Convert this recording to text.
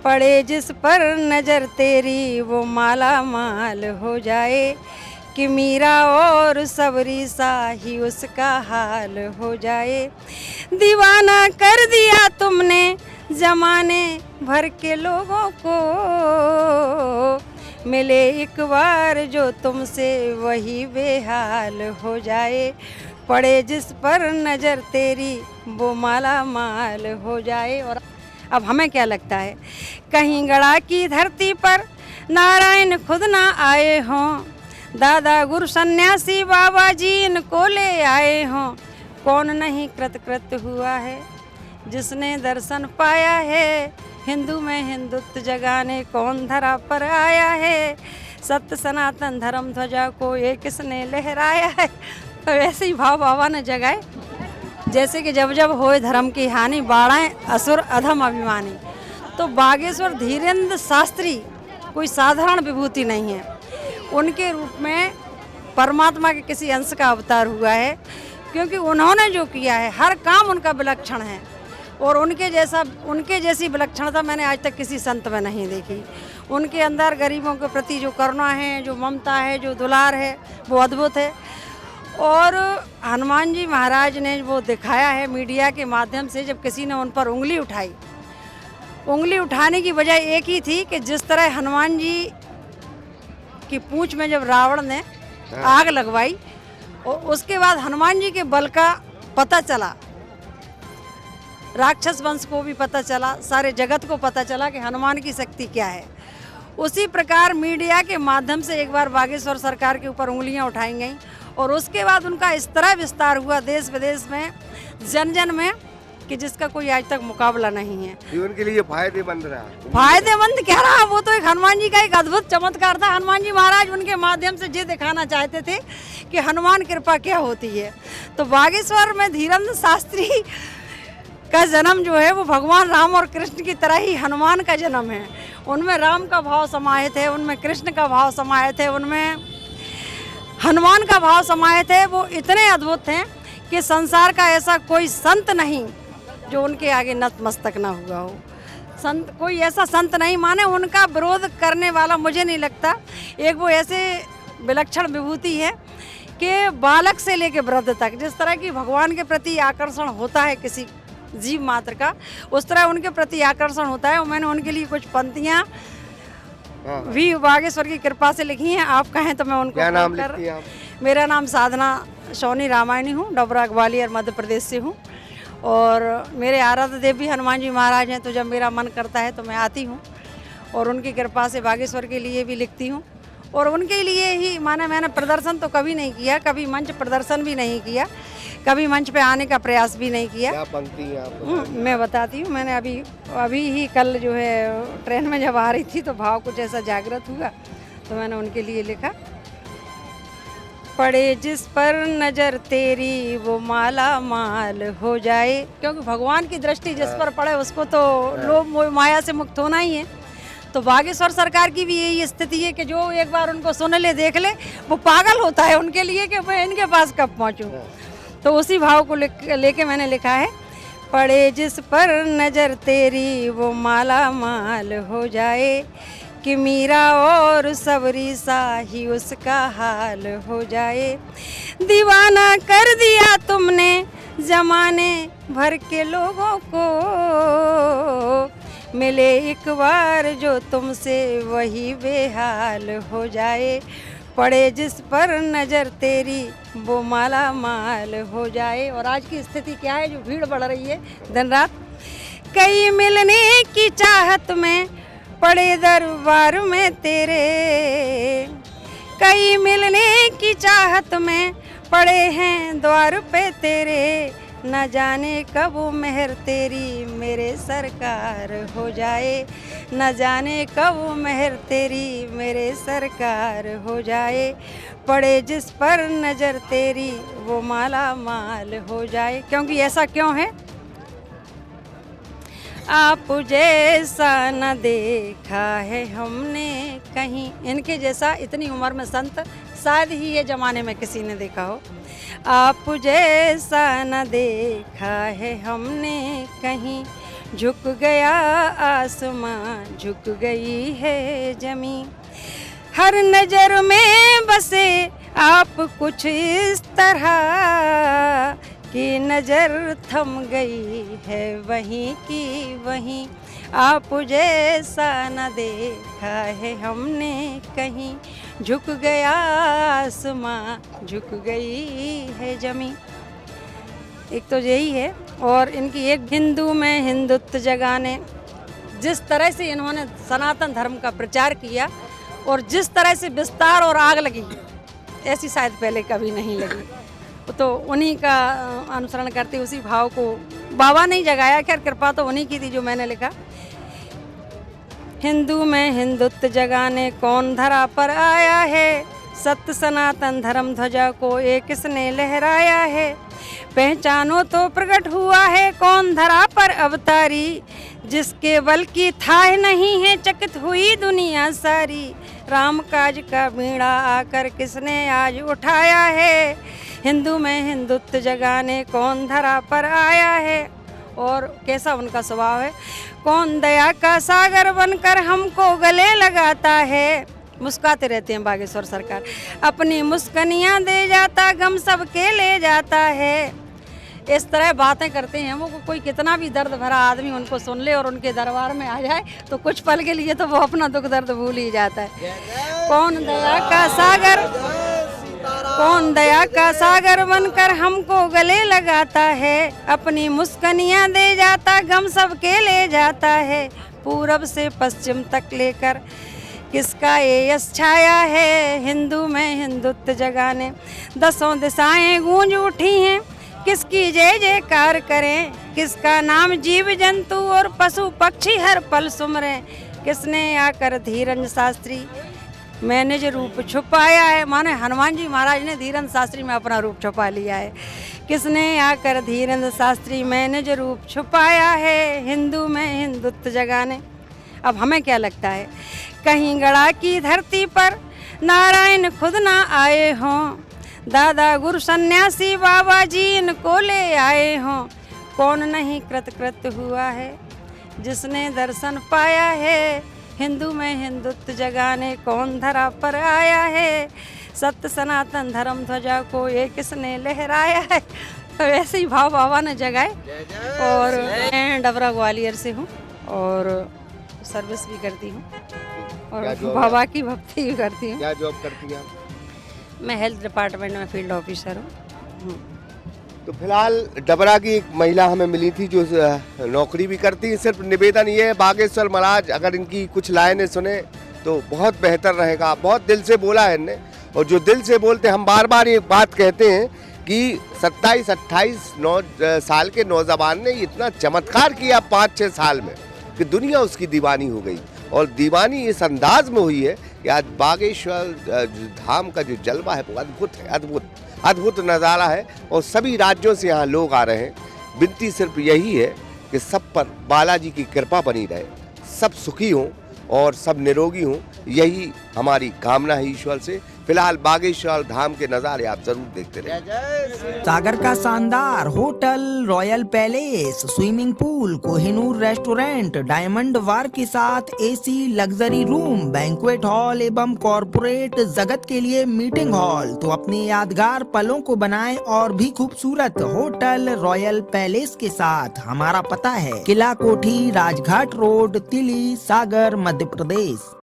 पड़े जिस पर नजर तेरी वो माला माल हो जाए, कि मीरा और सबरी सा ही उसका हाल हो जाए। दीवाना कर दिया तुमने जमाने भर के लोगों को, मिले एक बार जो तुमसे वही बेहाल हो जाए। पड़े जिस पर नजर तेरी वो माला माल हो जाए। और अब हमें क्या लगता है, कहीं गड़ा की धरती पर नारायण खुद ना आए हों, दादा गुरु सन्यासी बाबा जी इनको ले आए हों। कौन नहीं कृत हुआ है जिसने दर्शन पाया है, हिंदू में हिंदुत्व जगाने कौन धरा पर आया है, सत्य सनातन धर्म ध्वजा को ये किसने लहराया है। तो ऐसे ही भाव बाबा ने जगाए, जैसे कि जब जब होए धर्म की हानि, बाढ़ाएं असुर अधम अभिमानी। तो बागेश्वर धीरेन्द्र शास्त्री कोई साधारण विभूति नहीं है, उनके रूप में परमात्मा के किसी अंश का अवतार हुआ है, क्योंकि उन्होंने जो किया है हर काम उनका विलक्षण है। और उनके जैसी विलक्षणता मैंने आज तक किसी संत में नहीं देखी। उनके अंदर गरीबों के प्रति जो करुणा है, जो ममता है, जो दुलार है, वो अद्भुत है। और हनुमान जी महाराज ने वो दिखाया है मीडिया के माध्यम से, जब किसी ने उन पर उंगली उठाई, उंगली उठाने की वजह एक ही थी कि जिस तरह हनुमान जी की पूंछ में जब रावण ने आग लगवाई, और उसके बाद हनुमान जी के बल का पता चला, राक्षस वंश को भी पता चला, सारे जगत को पता चला कि हनुमान की शक्ति क्या है। उसी प्रकार मीडिया के माध्यम से एक बार बागेश्वर सरकार के ऊपर उंगलियां उठाई गईं, और उसके बाद उनका इस तरह विस्तार हुआ देश विदेश में, जन जन में, कि जिसका कोई आज तक मुकाबला नहीं है। जीवन के लिए फायदेमंद रहा। फायदेमंद क्या रहा, वो तो एक हनुमान जी का एक अद्भुत चमत्कार था। हनुमान जी महाराज उनके माध्यम से ये दिखाना चाहते थे कि हनुमान कृपा क्या होती है। तो बागेश्वर में धीरेन्द्र शास्त्री का जन्म जो है वो भगवान राम और कृष्ण की तरह ही हनुमान का जन्म है। उनमें राम का भाव समाहित है, उनमें कृष्ण का भाव समाहित है, उनमें हनुमान का भाव समाहित है। वो इतने अद्भुत हैं कि संसार का ऐसा कोई संत नहीं जो उनके आगे नतमस्तक ना हुआ हो। संत, कोई ऐसा संत नहीं, माने उनका विरोध करने वाला मुझे नहीं लगता। एक वो ऐसे विलक्षण विभूति है कि बालक से लेकर वृद्ध तक, जिस तरह की भगवान के प्रति आकर्षण होता है किसी जीव मात्र का, उस तरह उनके प्रति आकर्षण होता है। और मैंने उनके लिए कुछ पंक्तियाँ भी बागेश्वर की कृपा से लिखी हैं। आप कहें तो मैं उनको क्या नाम लिखती हैं आप? मेरा नाम साधना सोनी रामायणी हूँ, डबरा ग्वालियर मध्य प्रदेश से हूँ। और मेरे आराध्य देव भी हनुमान जी महाराज हैं, तो जब मेरा मन करता है तो मैं आती हूँ और उनकी कृपा से बागेश्वर के लिए भी लिखती हूँ। और उनके लिए ही माने मैंने प्रदर्शन तो कभी नहीं किया, कभी मंच प्रदर्शन भी नहीं किया, कभी मंच पे आने का प्रयास भी नहीं किया। क्या पंक्ति है आप? मैं बताती हूँ। मैंने अभी ही कल जो है ट्रेन में जब आ रही थी तो भाव कुछ ऐसा जागृत हुआ, तो मैंने उनके लिए लिखा। पड़े जिस पर नजर तेरी वो माला माल हो जाए, क्योंकि भगवान की दृष्टि जिस पर पड़े उसको तो लोभ मोह माया से मुक्त होना ही है। तो बागेश्वर सरकार की भी यही स्थिति है कि जो एक बार उनको सुन ले, देख ले, वो पागल होता है उनके लिए कि मैं इनके पास कब पहुँचूँ। तो उसी भाव को लेके मैंने लिखा है, पड़े जिस पर नजर तेरी वो माला माल हो जाए, कि मीरा और सबरी सा ही उसका हाल हो जाए। दीवाना कर दिया तुमने जमाने भर के लोगों को, मिले एक बार जो तुमसे वही बेहाल हो जाए। पड़े जिस पर नजर तेरी वो माला माल हो जाए। और आज की स्थिति क्या है, जो भीड़ बढ़ रही है दिन रात, कई मिलने की चाहत में पड़े दरबार में तेरे, कई मिलने की चाहत में पड़े हैं द्वार पे तेरे, न जाने कब मेहर तेरी मेरे सरकार हो जाए, न जाने कब मेहर तेरी मेरे सरकार हो जाए। पड़े जिस पर नजर तेरी वो माला माल हो जाए। क्योंकि ऐसा क्यों है, आप जैसा न देखा है हमने कहीं, इनके जैसा इतनी उम्र में संत शायद ही ये ज़माने में किसी ने देखा हो। आप जैसा न देखा है हमने कहीं, झुक गया आसमां, झुक गई है जमी। हर नजर में बसे आप कुछ इस तरह कि नजर थम गई है वहीं की वहीं। आप जैसा न देखा है हमने कहीं। झुक गया आसमां, झुक गई है जमी। एक तो यही है। और इनकी एक हिंदू में हिंदुत्व जगाने, जिस तरह से इन्होंने सनातन धर्म का प्रचार किया और जिस तरह से विस्तार और आग लगी, ऐसी शायद पहले कभी नहीं लगी। तो उन्हीं का अनुसरण करते उसी भाव को बाबा ने जगाया। खैर कृपा तो उन्हीं की थी जो मैंने लिखा। हिंदू में हिंदुत्व जगाने कौन धरा पर आया है, सत्य सनातन धर्म ध्वजा को एक किसने लहराया है। पहचानो तो प्रकट हुआ है कौन धरा पर अवतारी, जिसके बल की थाह नहीं है चकित हुई दुनिया सारी। राम काज का बीड़ा आकर किसने आज उठाया है, हिंदू में हिंदुत्व जगाने कौन धरा पर आया है। और कैसा उनका स्वभाव है, कौन दया का सागर बनकर हमको गले लगाता है। मुस्काते रहते हैं बागेश्वर सरकार, अपनी मुस्कनियाँ दे जाता गम सबके ले जाता है। इस तरह बातें करते हैं वो। कोई कितना भी दर्द भरा आदमी उनको सुन ले और उनके दरबार में आ जाए तो कुछ पल के लिए तो वो अपना दुख दर्द भूल ही जाता है। कौन दया का सागर, कौन दया का सागर बनकर हमको गले लगाता है। अपनी मुस्कनियाँ दे जाता गम सबके ले जाता है। पूरब से पश्चिम तक लेकर किसका ये यश छाया है, हिंदू में हिंदुत्व जगाने दसों दिशाएं गूंज उठी हैं। किसकी जय जयकार करें, किसका नाम जीव जंतु और पशु पक्षी हर पल सुमरें। किसने आकर धीरज शास्त्री में निज रूप छुपाया है, माने हनुमान जी महाराज ने धीरज शास्त्री में अपना रूप छुपा लिया है। किसने आकर धीरज शास्त्री में निज रूप छुपाया है, हिंदू में हिंदुत्व जगाने। अब हमें क्या लगता है, कहीं गड़ा की धरती पर नारायण खुद ना आए हों, दादा गुरु सन्यासी बाबा जी इनको ले आए हों। कौन नहीं कृत हुआ है जिसने दर्शन पाया है, हिंदू में हिंदुत्व जगाने कौन धरा पर आया है। सत्य सनातन धर्म ध्वजा को ये किसने लहराया है। तो ऐसे ही भाव बाबा ने जगाए। और मैं डबरा ग्वालियर से हूँ और सर्विस भी करती हूँ और बाबा की भक्ति भी करती हूँ। क्या जॉब करती हैं? मैं हेल्थ डिपार्टमेंट में फील्ड ऑफिसर हूँ। तो फिलहाल डबरा की एक महिला हमें मिली थी जो नौकरी भी करती है। सिर्फ निवेदन ये है, बागेश्वर महाराज अगर इनकी कुछ लाइनें सुने तो बहुत बेहतर रहेगा। बहुत दिल से बोला है इनने, और जो दिल से बोलते हम बार बार ये बात कहते हैं कि 27-28 साल के नौजवान ने इतना चमत्कार किया 5-6 साल में कि दुनिया उसकी दीवानी हो गई। और दीवानी इस अंदाज में हुई है कि आज बागेश्वर धाम का जो जलवा है वो अद्भुत है, अद्भुत नज़ारा है। और सभी राज्यों से यहाँ लोग आ रहे हैं। विनती सिर्फ यही है कि सब पर बालाजी की कृपा बनी रहे, सब सुखी हों और सब निरोगी हों, यही हमारी कामना है ईश्वर से। फिलहाल बागेश्वर धाम के नज़ारे आप जरूर देखते रहिए। सागर का शानदार hotel, royal palace, swimming pool, Kohinoor restaurant, diamond bar के साथ AC luxury room, banquet hall एवं कॉर्पोरेट जगत के लिए मीटिंग हॉल। तो अपने यादगार पलों को बनाएं और भी खूबसूरत होटल रॉयल पैलेस के साथ। हमारा पता है किला कोठी, राजघाट रोड, तिली, सागर, मध्य प्रदेश।